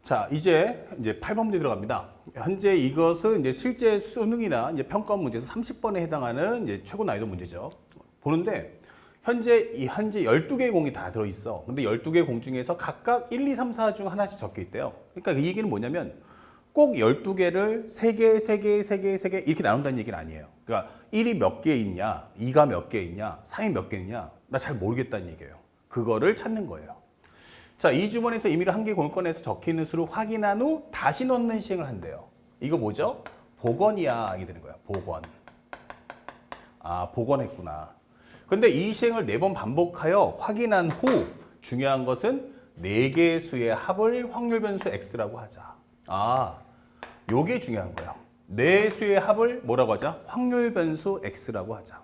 자, 이제 8번 문제 들어갑니다. 현재 이것은 이제 실제 수능이나 이제 평가 문제에서 30번에 해당하는 이제 최고 난이도 문제죠. 보는데 현재 12개의 공이 다 들어 있어. 근데 12개의 공 중에서 각각 1, 2, 3, 4 중 하나씩 적혀 있대요. 그러니까 그 얘기는 뭐냐면 꼭 12개를 3개, 3개, 3개, 3개 이렇게 나눈다는 얘기는 아니에요. 그러니까 1이 몇 개 있냐, 2가 몇 개 있냐, 3이 몇 개 있냐, 나 잘 모르겠다는 얘기예요. 그거를 찾는 거예요. 자, 이 주머니에서 임의로 한 개 공을 꺼내서 적혀있는 수를 확인한 후 다시 넣는 시행을 한대요. 이거 뭐죠? 복원이야. 이게 되는 거야. 복원. 아, 복원했구나. 근데 이 시행을 4번 반복하여 확인한 후 중요한 것은 4개의 수의 합을 확률 변수 x라고 하자. 아, 요게 중요한 거야. 4수의 합을 뭐라고 하자? 확률 변수 x라고 하자.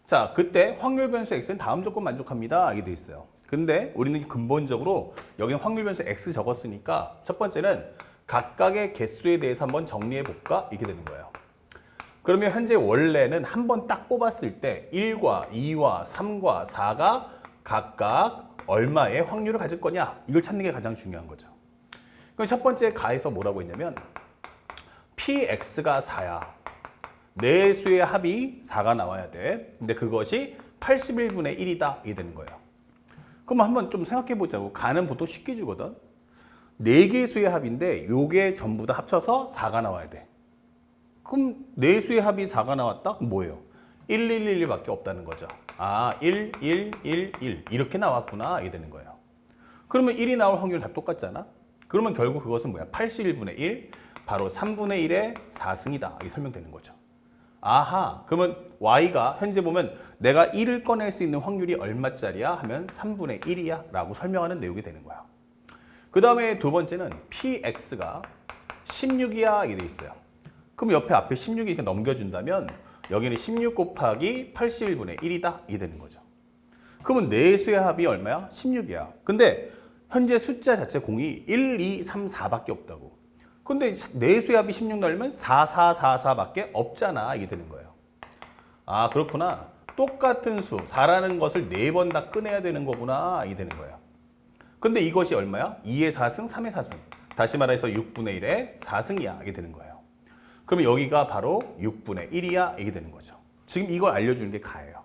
자, 그때 확률 변수 x는 다음 조건 만족합니다. 이게 돼 있어요. 근데 우리는 근본적으로 여기는 확률 변수 x 적었으니까 첫 번째는 각각의 개수에 대해서 한번 정리해 볼까? 이렇게 되는 거예요. 그러면 현재 원래는 한 번 딱 뽑았을 때 1과 2와 3과 4가 각각 얼마의 확률을 가질 거냐? 이걸 찾는 게 가장 중요한 거죠. 그럼 첫 번째 가에서 뭐라고 했냐면 px가 4야. 네 수의 합이 4가 나와야 돼. 근데 그것이 81분의 1이다. 이게 되는 거예요. 그럼 한번 좀 생각해 보자고. 가는 보통 쉽게 주거든. 4개의 수의 합인데 요게 전부 다 합쳐서 4가 나와야 돼. 그럼 4수의 합이 4가 나왔다? 그럼 뭐예요? 1, 1, 1, 1밖에 없다는 거죠. 아, 1, 1, 1, 1 이렇게 나왔구나. 이게 되는 거예요. 그러면 1이 나올 확률 다 똑같잖아. 그러면 결국 그것은 뭐야? 81분의 1, 바로 3분의 1의 4승이다. 이게 설명되는 거죠. 아하, 그러면 y가 현재 보면 내가 1을 꺼낼 수 있는 확률이 얼마짜리야? 하면 3분의 1이야 라고 설명하는 내용이 되는 거야. 그 다음에 두 번째는 px가 16이야 이게 돼 있어요. 그럼 옆에 앞에 16이 이렇게 넘겨준다면 여기는 16 곱하기 81분의 1이다 이게 되는 거죠. 그러면 네 수의 합이 얼마야? 16이야. 근데 현재 숫자 자체 공이 1, 2, 3, 4밖에 없다고. 근데 네 수의 합이 16 넣으면 4, 4, 4, 4밖에 없잖아. 이게 되는 거예요. 아, 그렇구나. 똑같은 수, 4라는 것을 4번 다 꺼내야 되는 거구나. 이게 되는 거예요. 근데 이것이 얼마야? 2의 4승, 3의 4승. 다시 말해서 6분의 1의 4승이야. 이게 되는 거예요. 그러면 여기가 바로 6분의 1이야. 이게 되는 거죠. 지금 이걸 알려주는 게 가예요.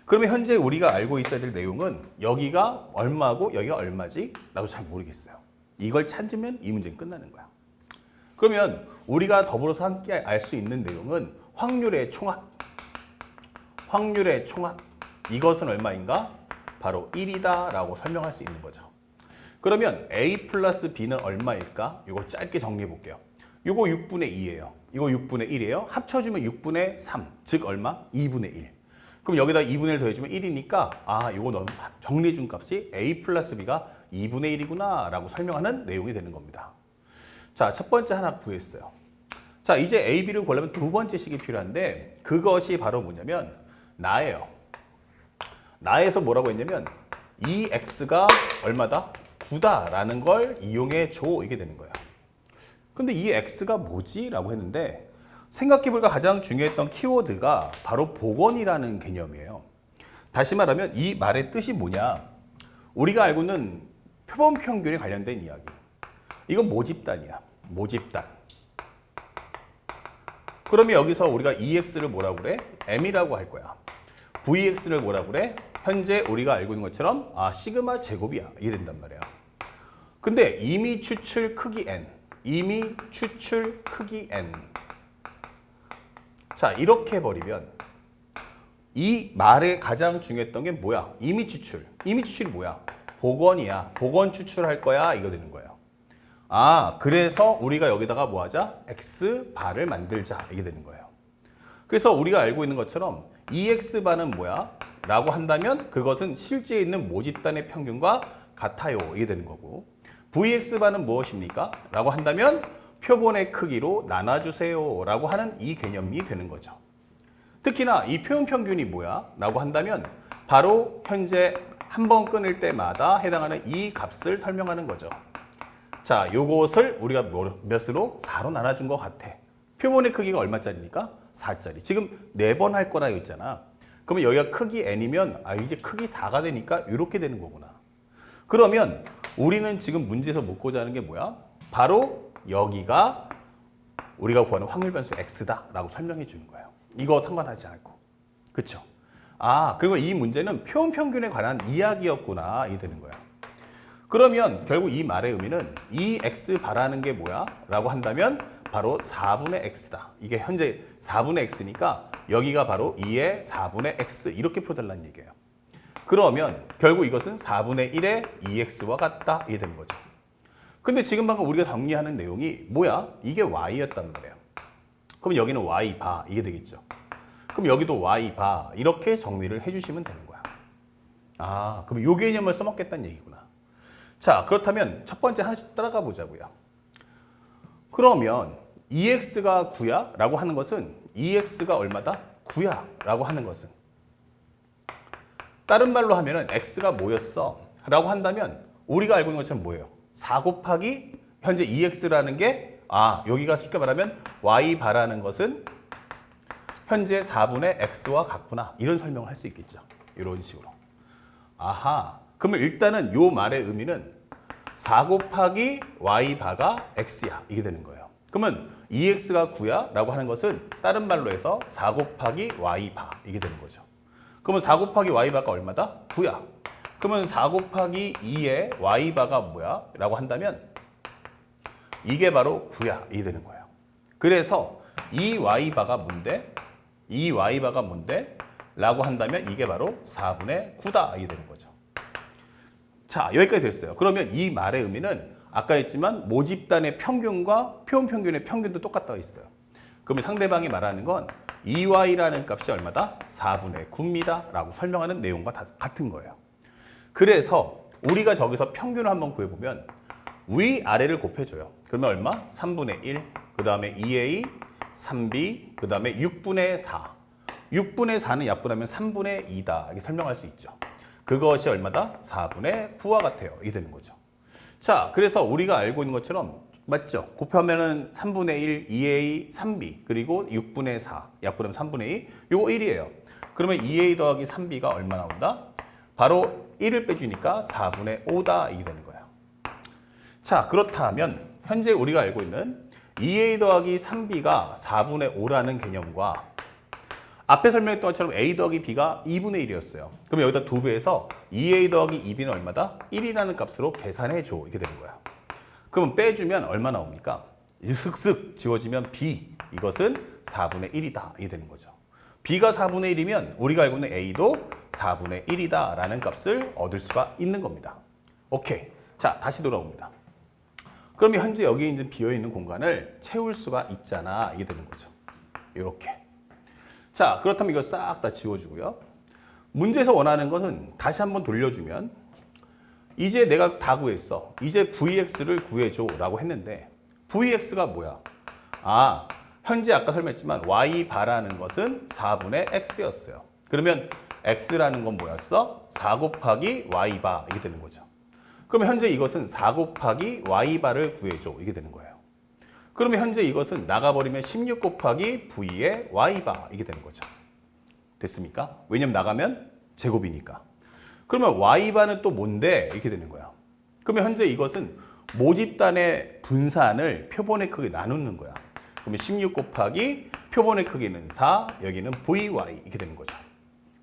그러면 현재 우리가 알고 있어야 될 내용은 여기가 얼마고 여기가 얼마지? 나도 잘 모르겠어요. 이걸 찾으면 이 문제는 끝나는 거야. 그러면 우리가 더불어서 함께 알 수 있는 내용은 확률의 총합. 확률의 총합. 이것은 얼마인가? 바로 1이다 라고 설명할 수 있는 거죠. 그러면 A 플러스 B는 얼마일까? 이거 짧게 정리해 볼게요. 이거 6분의 2예요. 이거 6분의 1이에요. 합쳐주면 6분의 3. 즉 얼마? 2분의 1. 그럼 여기다 2분의 1 더해주면 1이니까 아, 이거 너무 정리해 준 값이 A 플러스 B가 2분의 1이구나 라고 설명하는 내용이 되는 겁니다. 자, 첫 번째 하나 구했어요. 자, 이제 A, B를 구하려면 두 번째 식이 필요한데 그것이 바로 뭐냐면 나예요. 나에서 뭐라고 했냐면 이 x가 얼마다? 9다 라는 걸 이용해 줘. 이게 되는 거야. 근데 이 x가 뭐지? 라고 했는데 생각해보니까 가장 중요했던 키워드가 바로 복원이라는 개념이에요. 다시 말하면 이 말의 뜻이 뭐냐? 우리가 알고 있는 표본 평균에 관련된 이야기. 이건 모집단이야. 모집단. 그러면 여기서 우리가 EX를 뭐라고 그래? M이라고 할 거야. VX를 뭐라고 그래? 현재 우리가 알고 있는 것처럼 시그마 제곱이야. 이게 된단 말이야. 근데 이미 추출 크기 N. 이미 추출 크기 N. 자, 이렇게 해버리면 이 말에 가장 중요했던 게 뭐야? 이미 추출. 이미 추출이 뭐야? 복원이야. 복원 추출할 거야. 이거 되는 거예요. 아, 그래서 우리가 여기다가 뭐 하자? X바를 만들자. 이게 되는 거예요. 그래서 우리가 알고 있는 것처럼 EX바는 뭐야? 라고 한다면 그것은 실제 있는 모집단의 평균과 같아요. 이게 되는 거고. VX바는 무엇입니까? 라고 한다면 표본의 크기로 나눠주세요. 라고 하는 이 개념이 되는 거죠. 특히나 이 표본 평균이 뭐야? 라고 한다면 바로 현재 한 번 끊을 때마다 해당하는 이 값을 설명하는 거죠. 자, 요것을 우리가 몇으로? 4로 나눠준 것 같아. 표본의 크기가 얼마짜리니까? 4짜리. 지금 4번 할 거라 했잖아. 그러면 여기가 크기 n이면 이제 크기 4가 되니까 이렇게 되는 거구나. 그러면 우리는 지금 문제에서 묻고자 하는 게 뭐야? 바로 여기가 우리가 구하는 확률 변수 x다라고 설명해 주는 거예요. 이거 상관하지 않고. 그렇죠? 아, 그리고 이 문제는 표현 평균에 관한 이야기였구나 이 되는 거야. 그러면 결국 이 말의 의미는 이 x 바라는 게 뭐야? 라고 한다면 바로 4분의 x다. 이게 현재 4분의 x니까 여기가 바로 2의 4분의 x 이렇게 풀어달라는 얘기예요. 그러면 결국 이것은 4분의 1의 2x와 같다 이게 되는 거죠. 근데 지금 방금 우리가 정리하는 내용이 뭐야? 이게 y였단 말이에요. 그럼 여기는 y 바 이게 되겠죠. 그럼 여기도 y 바 이렇게 정리를 해주시면 되는 거야. 아, 그럼 요 개념을 써먹겠다는 얘기구나. 자, 그렇다면 첫 번째 하나씩 따라가 보자고요. 그러면 2x가 9야? 라고 하는 것은 2x가 얼마다? 9야? 라고 하는 것은 다른 말로 하면은 x가 뭐였어? 라고 한다면 우리가 알고 있는 것처럼 뭐예요? 4 곱하기 현재 2x라는 게 여기가 쉽게 말하면 y 바라는 것은 현재 4분의 x와 같구나. 이런 설명을 할 수 있겠죠. 이런 식으로. 아하. 그러면 일단은 요 말의 의미는 4 곱하기 y 바가 x야. 이게 되는 거예요. 그러면 2x가 9야? 라고 하는 것은 다른 말로 해서 4 곱하기 y 바. 이게 되는 거죠. 그러면 4 곱하기 y 바가 얼마다? 9야. 그러면 4 곱하기 2의 y 바가 뭐야? 라고 한다면 이게 바로 9야. 이게 되는 거예요. 그래서 이 y 바가 뭔데? 이 y 바가 뭔데? 라고 한다면 이게 바로 4분의 9다. 이게 되는 거죠. 자, 여기까지 됐어요. 그러면 이 말의 의미는 아까 했지만 모집단의 평균과 표현 평균의 평균도 똑같다고 있어요. 그러면 상대방이 말하는 건 2y라는 값이 얼마다? 4분의 9입니다. 라고 설명하는 내용과 다 같은 거예요. 그래서 우리가 저기서 평균을 한번 구해보면 위아래를 곱해줘요. 그러면 얼마? 3분의 1, 그 다음에 2a, 3b, 그 다음에 6분의 4. 6분의 4는 약분하면 3분의 2다. 이렇게 설명할 수 있죠. 그것이 얼마다? 4분의 9와 같아요. 이게 되는 거죠. 자, 그래서 우리가 알고 있는 것처럼 맞죠? 곱하면은 3분의 1, 2a, 3b, 그리고 6분의 4, 약분하면 3분의 2, 요거 1이에요. 그러면 2a 더하기 3b가 얼마 나온다? 바로 1을 빼주니까 4분의 5다. 이게 되는 거예요. 자, 그렇다면 현재 우리가 알고 있는 2a 더하기 3b가 4분의 5라는 개념과 앞에 설명했던 것처럼 a 더하기 b가 2분의 1이었어요. 그럼 여기다 2배해서 2a 더하기 2b는 얼마다? 1이라는 값으로 계산해줘. 이렇게 되는 거야. 그러면 빼주면 얼마 나옵니까? 슥슥 지워지면 b, 이것은 4분의 1이다. 이게 되는 거죠. b가 4분의 1이면 우리가 알고 있는 a도 4분의 1이다 라는 값을 얻을 수가 있는 겁니다. 오케이. 자, 다시 돌아옵니다. 그러면 현재 여기 있는 비어있는 공간을 채울 수가 있잖아. 이게 되는 거죠. 이렇게. 자, 그렇다면 이거 싹 다 지워주고요. 문제에서 원하는 것은 다시 한번 돌려주면 이제 내가 다 구했어. 이제 vx를 구해줘 라고 했는데 vx가 뭐야? 현재 아까 설명했지만 y 바라는 것은 4분의 x였어요. 그러면 x라는 건 뭐였어? 4 곱하기 y 바 이게 되는 거죠. 그러면 현재 이것은 4 곱하기 y 바를 구해줘 이게 되는 거예요. 그러면 현재 이것은 나가버리면 16 곱하기 v의 y바 이게 되는 거죠. 됐습니까? 왜냐면 나가면 제곱이니까. 그러면 y바는 또 뭔데? 이렇게 되는 거야. 그러면 현재 이것은 모집단의 분산을 표본의 크기에 나누는 거야. 그러면 16 곱하기 표본의 크기는 4, 여기는 vy 이렇게 되는 거죠.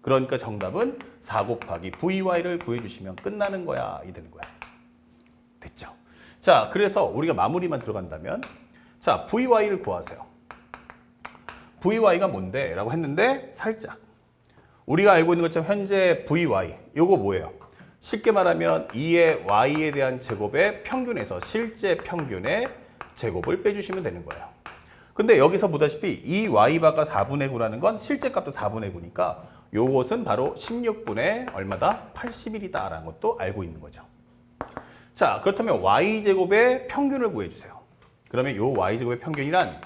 그러니까 정답은 4 곱하기 vy를 구해주시면 끝나는 거야. 이게 되는 거야. 됐죠? 자, 그래서 우리가 마무리만 들어간다면 자, vy를 구하세요. vy가 뭔데? 라고 했는데 살짝 우리가 알고 있는 것처럼 현재 vy 요거 뭐예요? 쉽게 말하면 2의 y에 대한 제곱의 평균에서 실제 평균의 제곱을 빼주시면 되는 거예요. 근데 여기서 보다시피 이 y바가 4분의 9라는 건 실제 값도 4분의 9니까 요것은 바로 16분의 얼마다? 81이다 라는 것도 알고 있는 거죠. 자, 그렇다면 y제곱의 평균을 구해주세요. 그러면 요 y제곱의 평균이란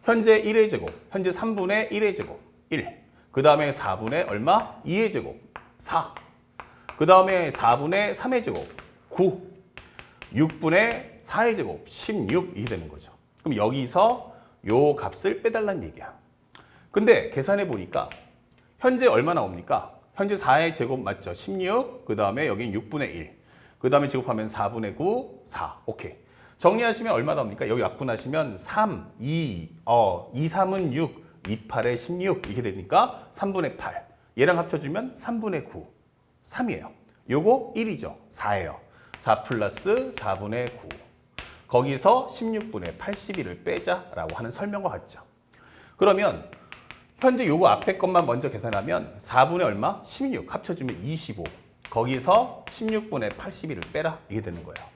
현재 1의 제곱, 현재 3분의 1의 제곱, 1. 그 다음에 4분의 얼마? 2의 제곱, 4. 그 다음에 4분의 3의 제곱, 9. 6분의 4의 제곱, 16이 되는 거죠. 그럼 여기서 요 값을 빼달라는 얘기야. 근데 계산해 보니까 현재 얼마 나옵니까? 현재 4의 제곱 맞죠? 16. 그 다음에 여기는 6분의 1. 그 다음에 제곱하면 4분의 9, 4. 오케이. 정리하시면 얼마 나옵니까? 여기 약분하시면 3, 2, 3은 6, 2, 8에 16 이렇게 되니까 3분의 8. 얘랑 합쳐주면 3분의 9, 3이에요. 요거 1이죠. 4예요. 4 플러스 4분의 9. 거기서 16분의 81을 빼자라고 하는 설명과 같죠. 그러면 현재 요거 앞에 것만 먼저 계산하면 4분의 얼마? 16 합쳐주면 25. 거기서 16분의 81을 빼라 이게 되는 거예요.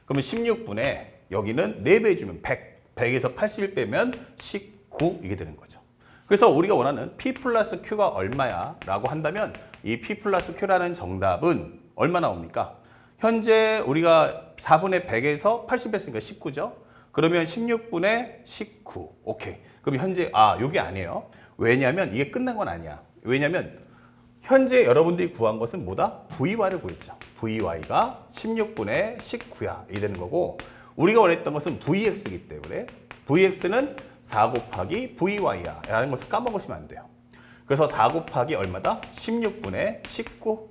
그러면 16분의 여기는 4배 해주면 100. 100에서 81 빼면 19 이게 되는 거죠. 그래서 우리가 원하는 P 플러스 Q가 얼마야? 라고 한다면 이 P 플러스 Q라는 정답은 얼마 나옵니까? 현재 우리가 4분의 100에서 80 뺐으니까 19죠? 그러면 16분의 19. 오케이. 그럼 현재, 요게 아니에요. 왜냐하면 이게 끝난 건 아니야. 왜냐하면 현재 여러분들이 구한 것은 뭐다? VY를 구했죠. VY가 16분의 19야. 이게 되는 거고, 우리가 원했던 것은 VX이기 때문에 VX는 4 곱하기 VY야. 라는 것을 까먹으시면 안 돼요. 그래서 4 곱하기 얼마다? 16분의 19.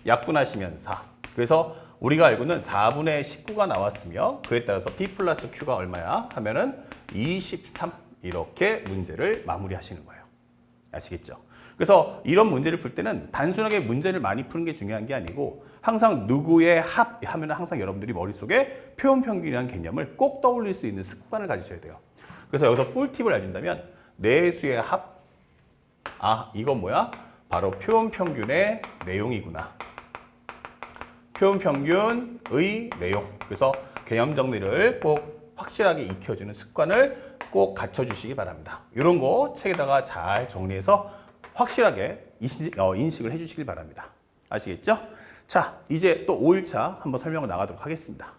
약분하시면 4. 그래서 우리가 알고는 4분의 19가 나왔으며 그에 따라서 P 플러스 Q가 얼마야? 하면은 23. 이렇게 문제를 마무리하시는 거예요. 아시겠죠? 그래서 이런 문제를 풀 때는 단순하게 문제를 많이 푸는 게 중요한 게 아니고 항상 누구의 합 하면 항상 여러분들이 머릿속에 표현평균이라는 개념을 꼭 떠올릴 수 있는 습관을 가지셔야 돼요. 그래서 여기서 꿀팁을 알려준다면 내수의 합, 이건 뭐야? 바로 표현평균의 내용이구나. 표현평균의 내용. 그래서 개념 정리를 꼭 확실하게 익혀주는 습관을 꼭 갖춰주시기 바랍니다. 이런 거 책에다가 잘 정리해서 확실하게 인식을 해주시길 바랍니다. 아시겠죠? 자, 이제 또 5일차 한번 설명을 나가도록 하겠습니다.